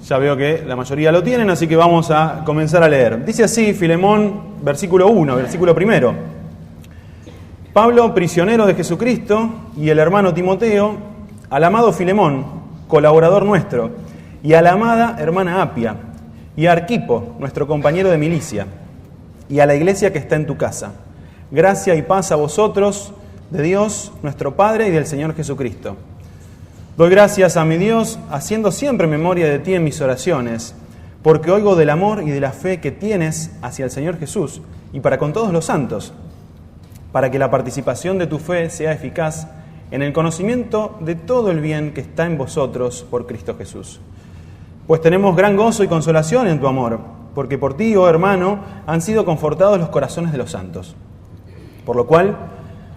Ya veo que la mayoría lo tienen, así que vamos a comenzar a leer. Dice así, Filemón, versículo 1, versículo 1. Pablo, prisionero de Jesucristo, y el hermano Timoteo, al amado Filemón, colaborador nuestro, y a la amada hermana Apia, y a Arquipo, nuestro compañero de milicia, y a la iglesia que está en tu casa. Gracia y paz a vosotros, de Dios, nuestro Padre, y del Señor Jesucristo. Doy gracias a mi Dios, haciendo siempre memoria de ti en mis oraciones, porque oigo del amor y de la fe que tienes hacia el Señor Jesús, y para con todos los santos, para que la participación de tu fe sea eficaz en el conocimiento de todo el bien que está en vosotros por Cristo Jesús. Pues tenemos gran gozo y consolación en tu amor, porque por ti, oh hermano, han sido confortados los corazones de los santos. Por lo cual,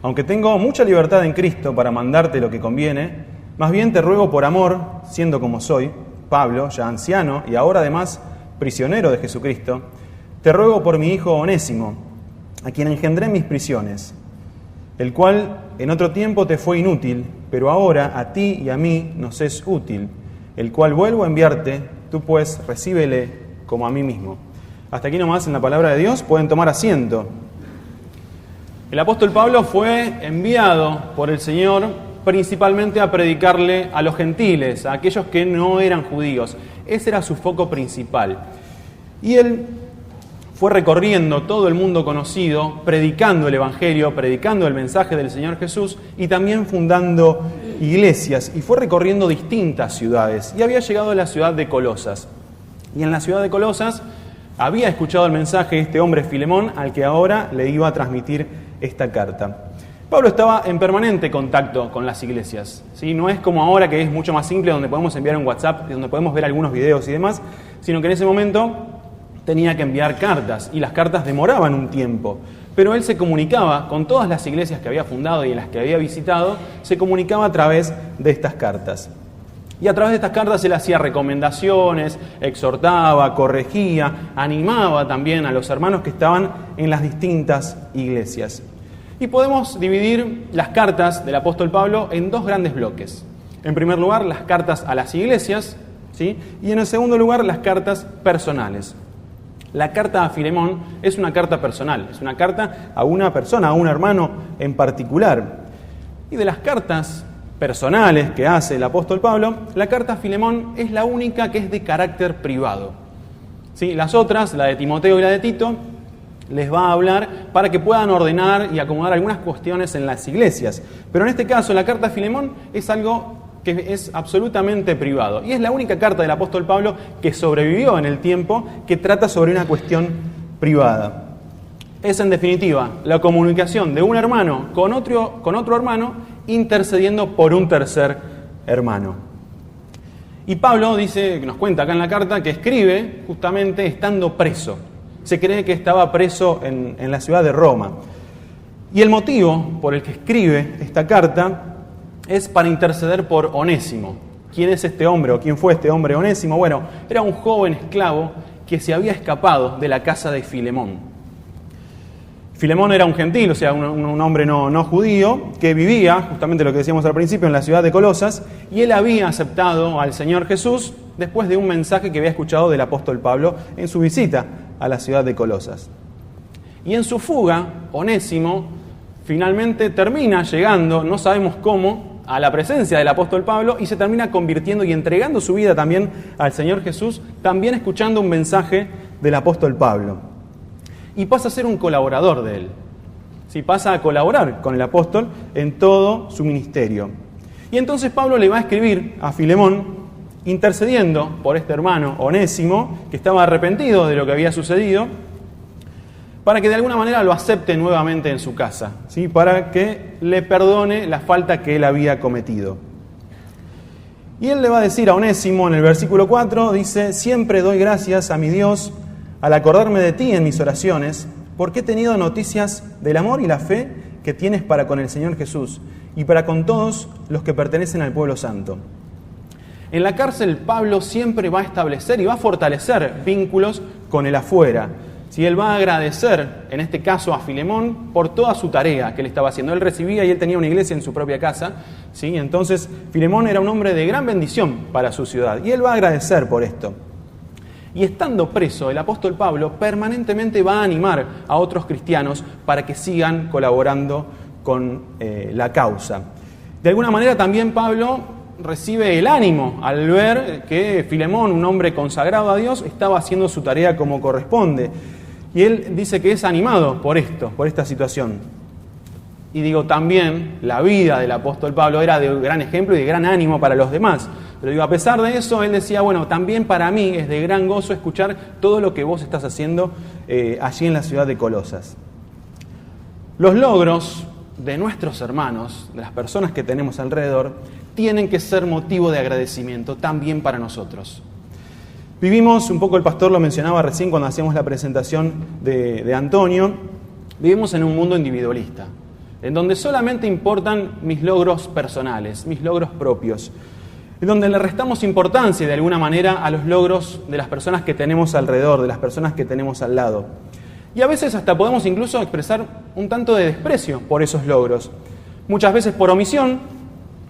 aunque tengo mucha libertad en Cristo para mandarte lo que conviene, más bien te ruego por amor, siendo como soy, Pablo, ya anciano y ahora además prisionero de Jesucristo, te ruego por mi hijo Onésimo, a quien engendré en mis prisiones, el cual en otro tiempo te fue inútil, pero ahora a ti y a mí nos es útil, el cual vuelvo a enviarte, tú pues recíbele como a mí mismo. Hasta aquí nomás en la palabra de Dios, pueden tomar asiento. El apóstol Pablo fue enviado por el Señor principalmente a predicarle a los gentiles, a aquellos que no eran judíos. Ese era su foco principal. Y él fue recorriendo todo el mundo conocido, predicando el Evangelio, predicando el mensaje del Señor Jesús y también fundando iglesias. Y fue recorriendo distintas ciudades. Y había llegado a la ciudad de Colosas. Y en la ciudad de Colosas había escuchado el mensaje de este hombre Filemón, al que ahora le iba a transmitir esta carta. Pablo estaba en permanente contacto con las iglesias, ¿sí? No es como ahora que es mucho más simple, donde podemos enviar un WhatsApp, donde podemos ver algunos videos y demás, sino que en ese momento tenía que enviar cartas, y las cartas demoraban un tiempo. Pero él se comunicaba con todas las iglesias que había fundado y en las que había visitado, se comunicaba a través de estas cartas. Y a través de estas cartas él hacía recomendaciones, exhortaba, corregía, animaba también a los hermanos que estaban en las distintas iglesias. Y podemos dividir las cartas del apóstol Pablo en dos grandes bloques. En primer lugar, las cartas a las iglesias, ¿sí? Y en el segundo lugar, las cartas personales. La carta a Filemón es una carta personal, es una carta a una persona, a un hermano en particular. Y de las cartas personales que hace el apóstol Pablo, la carta a Filemón es la única que es de carácter privado, ¿sí? Las otras, la de Timoteo y la de Tito, les va a hablar para que puedan ordenar y acomodar algunas cuestiones en las iglesias. Pero en este caso, la carta a Filemón es algo que es absolutamente privado. Y es la única carta del apóstol Pablo que sobrevivió en el tiempo, que trata sobre una cuestión privada. Es, en definitiva, la comunicación de un hermano con otro hermano, intercediendo por un tercer hermano. Y Pablo dice, que nos cuenta acá en la carta, que escribe justamente estando preso. Se cree que estaba preso en la ciudad de Roma. Y el motivo por el que escribe esta carta es para interceder por Onésimo. ¿Quién es este hombre o quién fue este hombre Onésimo? Bueno, era un joven esclavo que se había escapado de la casa de Filemón. Filemón era un gentil, o sea, un hombre no judío, que vivía, justamente lo que decíamos al principio, en la ciudad de Colosas, y él había aceptado al Señor Jesús después de un mensaje que había escuchado del apóstol Pablo en su visita a la ciudad de Colosas. Y en su fuga, Onésimo finalmente termina llegando, no sabemos cómo, a la presencia del apóstol Pablo y se termina convirtiendo y entregando su vida también al Señor Jesús, también escuchando un mensaje del apóstol Pablo. Y pasa a ser un colaborador de él. ¿Sí? Pasa a colaborar con el apóstol en todo su ministerio. Y entonces Pablo le va a escribir a Filemón, intercediendo por este hermano Onésimo, que estaba arrepentido de lo que había sucedido, para que de alguna manera lo acepte nuevamente en su casa, ¿sí? Para que le perdone la falta que él había cometido. Y él le va a decir a Onésimo en el versículo 4, dice: siempre doy gracias a mi Dios al acordarme de ti en mis oraciones, porque he tenido noticias del amor y la fe que tienes para con el Señor Jesús y para con todos los que pertenecen al pueblo santo. En la cárcel Pablo siempre va a establecer y va a fortalecer vínculos con el afuera. Si él va a agradecer, en este caso a Filemón, por toda su tarea que él estaba haciendo. Él recibía y él tenía una iglesia en su propia casa, ¿sí? Entonces Filemón era un hombre de gran bendición para su ciudad y él va a agradecer por esto. Y estando preso, el apóstol Pablo permanentemente va a animar a otros cristianos para que sigan colaborando con la causa. De alguna manera también Pablo recibe el ánimo al ver que Filemón, un hombre consagrado a Dios, estaba haciendo su tarea como corresponde. Y él dice que es animado por esto, por esta situación. Y digo, también la vida del apóstol Pablo era de gran ejemplo y de gran ánimo para los demás. Pero digo, a pesar de eso, él decía, bueno, también para mí es de gran gozo escuchar todo lo que vos estás haciendo allí en la ciudad de Colosas. Los logros de nuestros hermanos, de las personas que tenemos alrededor, tienen que ser motivo de agradecimiento también para nosotros. Vivimos, un poco el pastor lo mencionaba recién cuando hacíamos la presentación de Antonio, vivimos en un mundo individualista, en donde solamente importan mis logros personales, mis logros propios, en donde le restamos importancia de alguna manera a los logros de las personas que tenemos alrededor, de las personas que tenemos al lado. Y a veces hasta podemos incluso expresar un tanto de desprecio por esos logros. Muchas veces por omisión,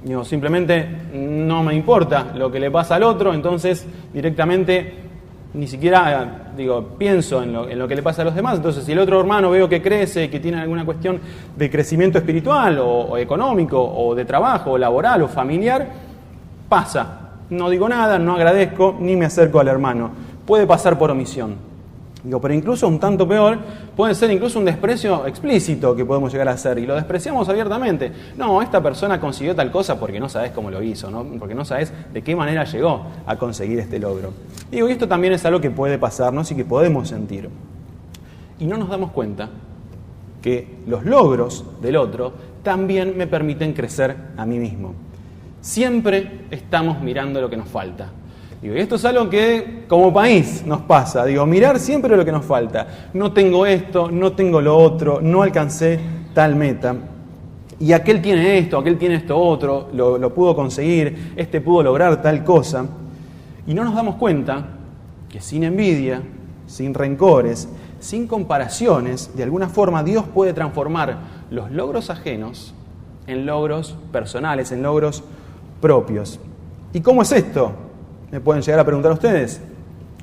digo, simplemente no me importa lo que le pasa al otro, entonces directamente ni siquiera pienso en lo que le pasa a los demás. Entonces, si el otro hermano veo que crece, que tiene alguna cuestión de crecimiento espiritual o económico o de trabajo o laboral o familiar, pasa. No digo nada, no agradezco, ni me acerco al hermano. Puede pasar por omisión. Pero incluso un tanto peor, puede ser incluso un desprecio explícito que podemos llegar a hacer, y lo despreciamos abiertamente. No, esta persona consiguió tal cosa porque no sabes cómo lo hizo, ¿no? Porque no sabes de qué manera llegó a conseguir este logro. Y esto también es algo que puede pasarnos y que podemos sentir. Y no nos damos cuenta que los logros del otro también me permiten crecer a mí mismo. Siempre estamos mirando lo que nos falta. Y esto es algo que como país nos pasa, mirar siempre lo que nos falta. No tengo esto, no tengo lo otro, no alcancé tal meta. Y aquel tiene esto otro, lo pudo conseguir, este pudo lograr tal cosa. Y no nos damos cuenta que sin envidia, sin rencores, sin comparaciones, de alguna forma Dios puede transformar los logros ajenos en logros personales, en logros propios. ¿Y cómo es esto? ¿Me pueden llegar a preguntar ustedes?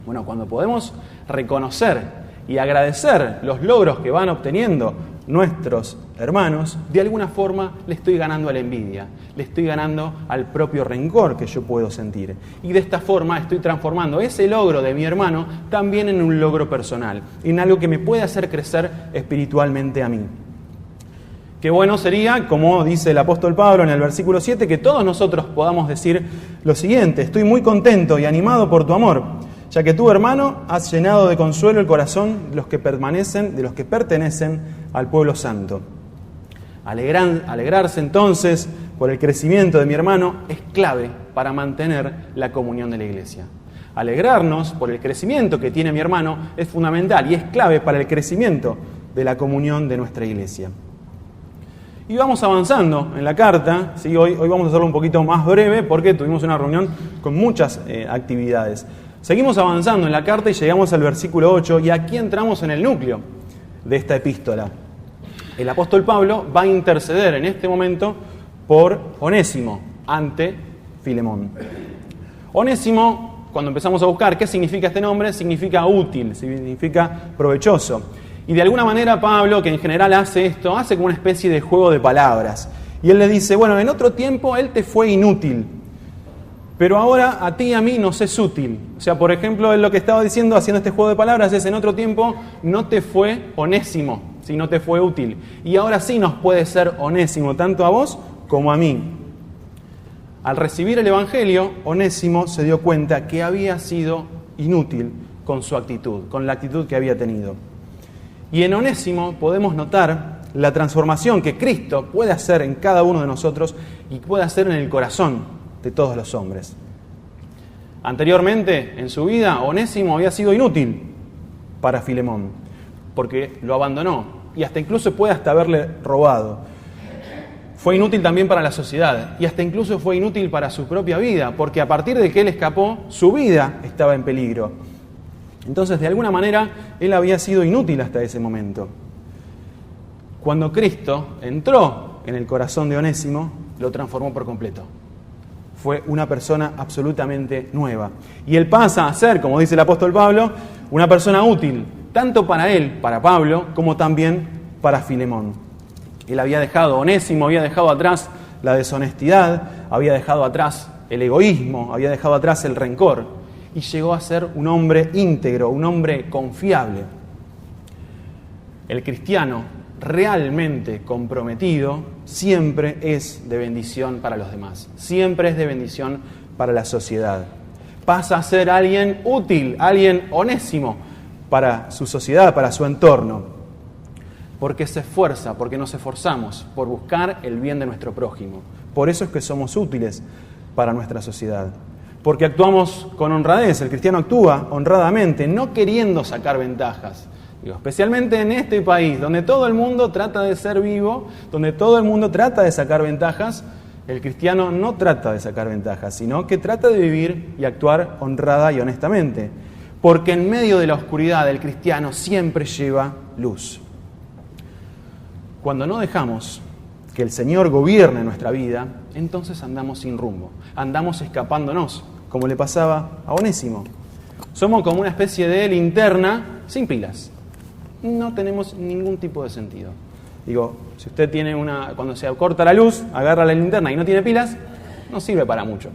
Bueno, cuando podemos reconocer y agradecer los logros que van obteniendo nuestros hermanos, de alguna forma le estoy ganando a la envidia, le estoy ganando al propio rencor que yo puedo sentir. Y de esta forma estoy transformando ese logro de mi hermano también en un logro personal, en algo que me puede hacer crecer espiritualmente a mí. Qué bueno sería, como dice el apóstol Pablo en el versículo 7, que todos nosotros podamos decir lo siguiente: estoy muy contento y animado por tu amor, ya que tú, hermano, has llenado de consuelo el corazón de los que pertenecen al pueblo santo. Alegrarse entonces por el crecimiento de mi hermano es clave para mantener la comunión de la iglesia. Alegrarnos por el crecimiento que tiene mi hermano es fundamental y es clave para el crecimiento de la comunión de nuestra iglesia. Y vamos avanzando en la carta, ¿sí? Hoy vamos a hacerlo un poquito más breve porque tuvimos una reunión con muchas actividades. Seguimos avanzando en la carta y llegamos al versículo 8 y aquí entramos en el núcleo de esta epístola. El apóstol Pablo va a interceder en este momento por Onésimo ante Filemón. Onésimo, cuando empezamos a buscar qué significa este nombre, significa útil, significa provechoso. Y de alguna manera Pablo, que en general hace esto, hace como una especie de juego de palabras. Y él le dice, bueno, en otro tiempo él te fue inútil, pero ahora a ti y a mí nos es útil. O sea, por ejemplo, él lo que estaba diciendo, haciendo este juego de palabras, es en otro tiempo no te fue Onésimo, si no te fue útil. Y ahora sí nos puede ser Onésimo, tanto a vos como a mí. Al recibir el Evangelio, Onésimo se dio cuenta que había sido inútil con su actitud, con la actitud que había tenido. Y en Onésimo podemos notar la transformación que Cristo puede hacer en cada uno de nosotros y puede hacer en el corazón de todos los hombres. Anteriormente, en su vida, Onésimo había sido inútil para Filemón, porque lo abandonó y hasta incluso puede hasta haberle robado. Fue inútil también para la sociedad y hasta incluso fue inútil para su propia vida, porque a partir de que él escapó, su vida estaba en peligro. Entonces, de alguna manera, él había sido inútil hasta ese momento. Cuando Cristo entró en el corazón de Onésimo, lo transformó por completo. Fue una persona absolutamente nueva. Y él pasa a ser, como dice el apóstol Pablo, una persona útil, tanto para él, para Pablo, como también para Filemón. Él había dejado, Onésimo había dejado atrás la deshonestidad, había dejado atrás el egoísmo, había dejado atrás el rencor, y llegó a ser un hombre íntegro, un hombre confiable. El cristiano realmente comprometido siempre es de bendición para los demás, siempre es de bendición para la sociedad. Pasa a ser alguien útil, alguien onésimo para su sociedad, para su entorno, porque se esfuerza, porque nos esforzamos por buscar el bien de nuestro prójimo. Por eso es que somos útiles para nuestra sociedad, porque actuamos con honradez. El cristiano actúa honradamente, no queriendo sacar ventajas. Especialmente en este país, donde todo el mundo trata de ser vivo, donde todo el mundo trata de sacar ventajas, el cristiano no trata de sacar ventajas, sino que trata de vivir y actuar honrada y honestamente. Porque en medio de la oscuridad el cristiano siempre lleva luz. Cuando no dejamos que el Señor gobierne nuestra vida, entonces andamos sin rumbo, andamos escapándonos, como le pasaba a Onésimo. Somos como una especie de linterna sin pilas. No tenemos ningún tipo de sentido. Digo, si usted tiene cuando se corta la luz, agarra la linterna y no tiene pilas, no sirve para mucho.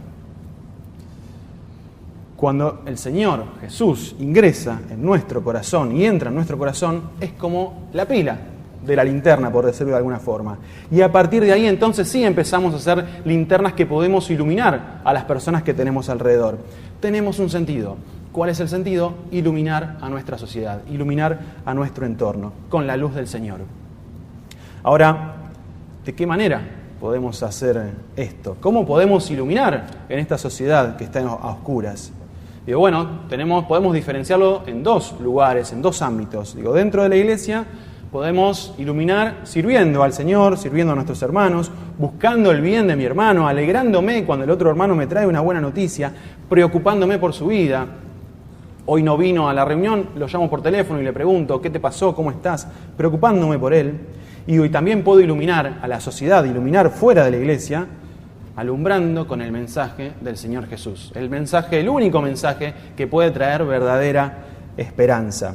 Cuando el Señor Jesús ingresa en nuestro corazón y entra en nuestro corazón, es como la pila de la linterna, por decirlo de alguna forma. Y a partir de ahí entonces sí empezamos a hacer linternas que podemos iluminar a las personas que tenemos alrededor. Tenemos un sentido. ¿Cuál es el sentido? Iluminar a nuestra sociedad, iluminar a nuestro entorno con la luz del Señor. Ahora, ¿de qué manera podemos hacer esto? ¿Cómo podemos iluminar en esta sociedad que está a oscuras? Digo, bueno, podemos diferenciarlo en dos lugares, en dos ámbitos. Digo, dentro de la iglesia podemos iluminar sirviendo al Señor, sirviendo a nuestros hermanos, buscando el bien de mi hermano, alegrándome cuando el otro hermano me trae una buena noticia, preocupándome por su vida. Hoy no vino a la reunión, lo llamo por teléfono y le pregunto, ¿qué te pasó? ¿Cómo estás? Preocupándome por él. Y hoy también puedo iluminar a la sociedad, iluminar fuera de la iglesia, alumbrando con el mensaje del Señor Jesús. El mensaje, el único mensaje que puede traer verdadera esperanza.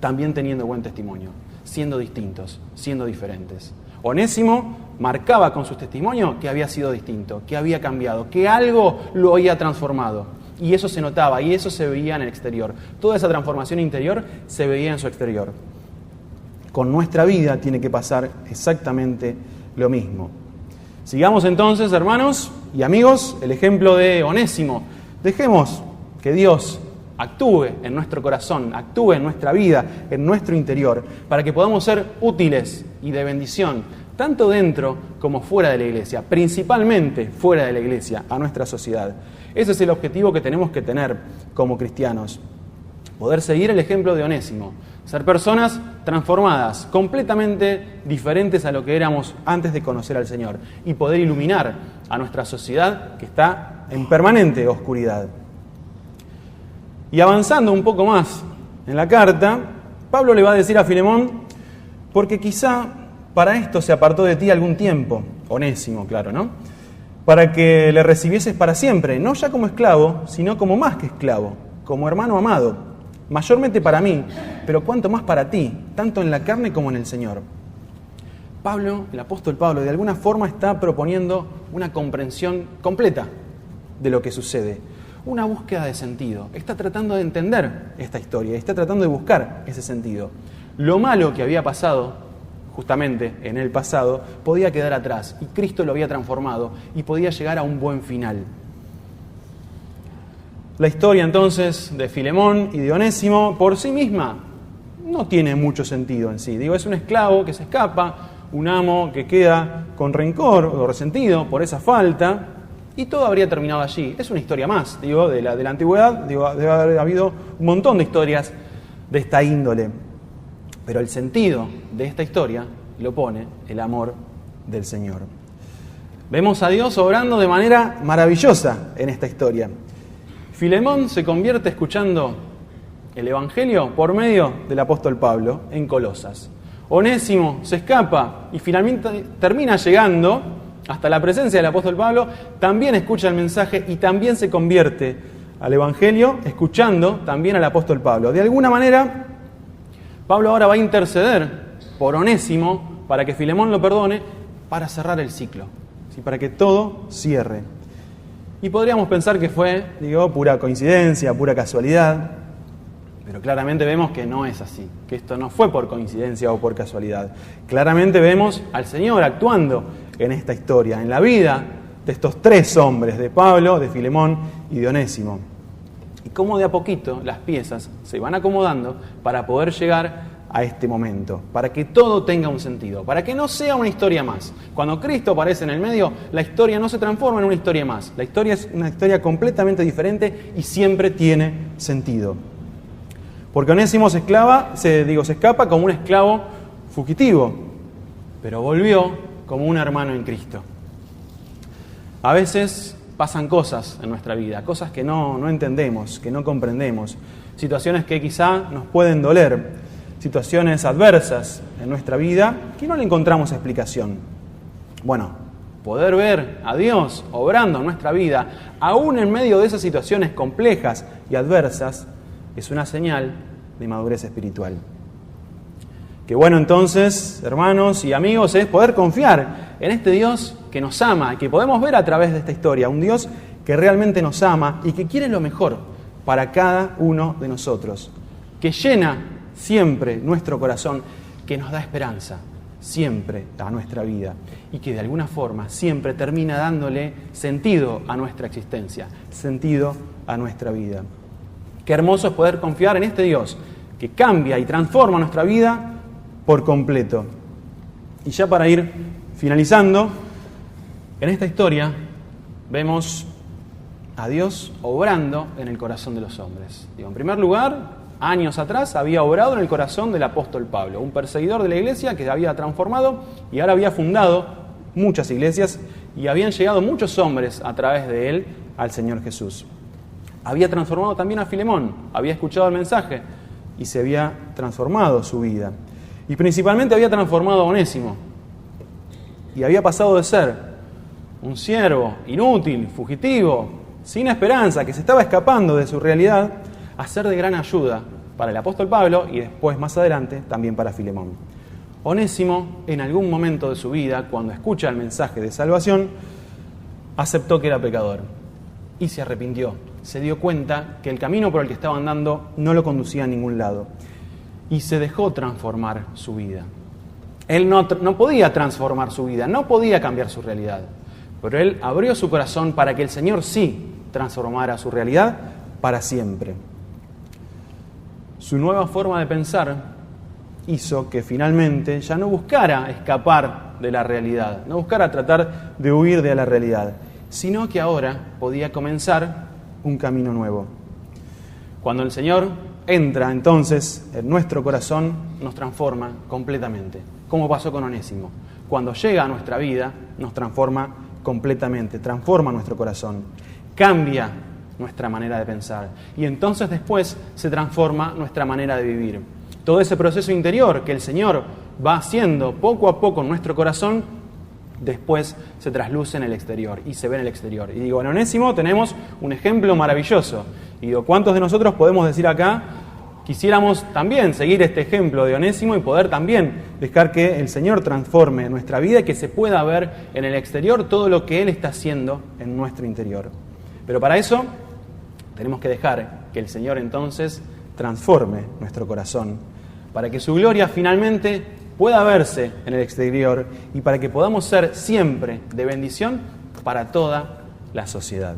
También teniendo buen testimonio, siendo distintos, siendo diferentes. Onésimo marcaba con su testimonio que había sido distinto, que había cambiado, que algo lo había transformado. Y eso se notaba, y eso se veía en el exterior. Toda esa transformación interior se veía en su exterior. Con nuestra vida tiene que pasar exactamente lo mismo. Sigamos entonces, hermanos y amigos, el ejemplo de Onésimo. Dejemos que Dios actúe en nuestro corazón, actúe en nuestra vida, en nuestro interior, para que podamos ser útiles y de bendición, tanto dentro como fuera de la iglesia, principalmente fuera de la iglesia, a nuestra sociedad. Ese es el objetivo que tenemos que tener como cristianos. Poder seguir el ejemplo de Onésimo. Ser personas transformadas, completamente diferentes a lo que éramos antes de conocer al Señor. Y poder iluminar a nuestra sociedad que está en permanente oscuridad. Y avanzando un poco más en la carta, Pablo le va a decir a Filemón, porque quizá para esto se apartó de ti algún tiempo, Onésimo, claro, ¿no? Para que le recibieses para siempre, no ya como esclavo, sino como más que esclavo, como hermano amado, mayormente para mí, pero cuanto más para ti, tanto en la carne como en el Señor. Pablo, el apóstol Pablo, de alguna forma está proponiendo una comprensión completa de lo que sucede, una búsqueda de sentido. Está tratando de entender esta historia, está tratando de buscar ese sentido. Lo malo que había pasado justamente en el pasado, podía quedar atrás y Cristo lo había transformado y podía llegar a un buen final. La historia entonces de Filemón y de Onésimo por sí misma no tiene mucho sentido en sí. Digo, es un esclavo que se escapa, un amo que queda con rencor o resentido por esa falta y todo habría terminado allí. Es una historia más, digo, de la antigüedad, digo, debe haber habido un montón de historias de esta índole. Pero el sentido de esta historia lo pone el amor del Señor. Vemos a Dios obrando de manera maravillosa en esta historia. Filemón se convierte escuchando el Evangelio por medio del apóstol Pablo en Colosas. Onésimo se escapa y finalmente termina llegando hasta la presencia del apóstol Pablo, también escucha el mensaje y también se convierte al Evangelio, escuchando también al apóstol Pablo. De alguna manera, Pablo ahora va a interceder por Onésimo para que Filemón lo perdone, para cerrar el ciclo, ¿sí? Para que todo cierre. Y podríamos pensar que fue, pura coincidencia, pura casualidad, pero claramente vemos que no es así, que esto no fue por coincidencia o por casualidad. Claramente vemos al Señor actuando en esta historia, en la vida de estos tres hombres, de Pablo, de Filemón y de Onésimo. Y cómo de a poquito las piezas se van acomodando para poder llegar a este momento, para que todo tenga un sentido, para que no sea una historia más. Cuando Cristo aparece en el medio, la historia no se transforma en una historia más. La historia es una historia completamente diferente y siempre tiene sentido. Porque Onésimo se escapa como un esclavo fugitivo, pero volvió como un hermano en Cristo. A veces pasan cosas en nuestra vida, cosas que no entendemos, que no comprendemos, situaciones que quizá nos pueden doler, situaciones adversas en nuestra vida que no le encontramos explicación. Bueno, poder ver a Dios obrando en nuestra vida, aún en medio de esas situaciones complejas y adversas, es una señal de madurez espiritual. Qué bueno entonces, hermanos y amigos, es poder confiar en este Dios que nos ama, que podemos ver a través de esta historia, un Dios que realmente nos ama y que quiere lo mejor para cada uno de nosotros, que llena siempre nuestro corazón, que nos da esperanza siempre a nuestra vida y que de alguna forma siempre termina dándole sentido a nuestra existencia, sentido a nuestra vida. Qué hermoso es poder confiar en este Dios que cambia y transforma nuestra vida por completo. Y ya para ir finalizando, en esta historia vemos a Dios obrando en el corazón de los hombres. En primer lugar, años atrás había obrado en el corazón del apóstol Pablo, un perseguidor de la iglesia que se había transformado y ahora había fundado muchas iglesias y habían llegado muchos hombres a través de él al Señor Jesús. Había transformado también a Filemón, había escuchado el mensaje y se había transformado su vida. Y principalmente había transformado a Onésimo. Y había pasado de ser un siervo inútil, fugitivo, sin esperanza, que se estaba escapando de su realidad, a ser de gran ayuda para el apóstol Pablo y después, más adelante, también para Filemón. Onésimo, en algún momento de su vida, cuando escucha el mensaje de salvación, aceptó que era pecador y se arrepintió. Se dio cuenta que el camino por el que estaba andando no lo conducía a ningún lado y se dejó transformar su vida. Él no podía transformar su vida, no podía cambiar su realidad, pero él abrió su corazón para que el Señor sí transformara su realidad para siempre. Su nueva forma de pensar hizo que finalmente ya no buscara escapar de la realidad, no buscara tratar de huir de la realidad, sino que ahora podía comenzar un camino nuevo. Cuando el Señor entra entonces en nuestro corazón, nos transforma completamente, como pasó con Onésimo. Cuando llega a nuestra vida, nos transforma completamente, transforma nuestro corazón, cambia nuestra manera de pensar y entonces después se transforma nuestra manera de vivir. Todo ese proceso interior que el Señor va haciendo poco a poco en nuestro corazón, después se trasluce en el exterior y se ve en el exterior. Y digo, en Onésimo tenemos un ejemplo maravilloso. Y digo, ¿cuántos de nosotros podemos decir acá, quisiéramos también seguir este ejemplo de Onésimo y poder también dejar que el Señor transforme nuestra vida y que se pueda ver en el exterior todo lo que Él está haciendo en nuestro interior? Pero para eso tenemos que dejar que el Señor entonces transforme nuestro corazón, para que su gloria finalmente pueda verse en el exterior y para que podamos ser siempre de bendición para toda la sociedad.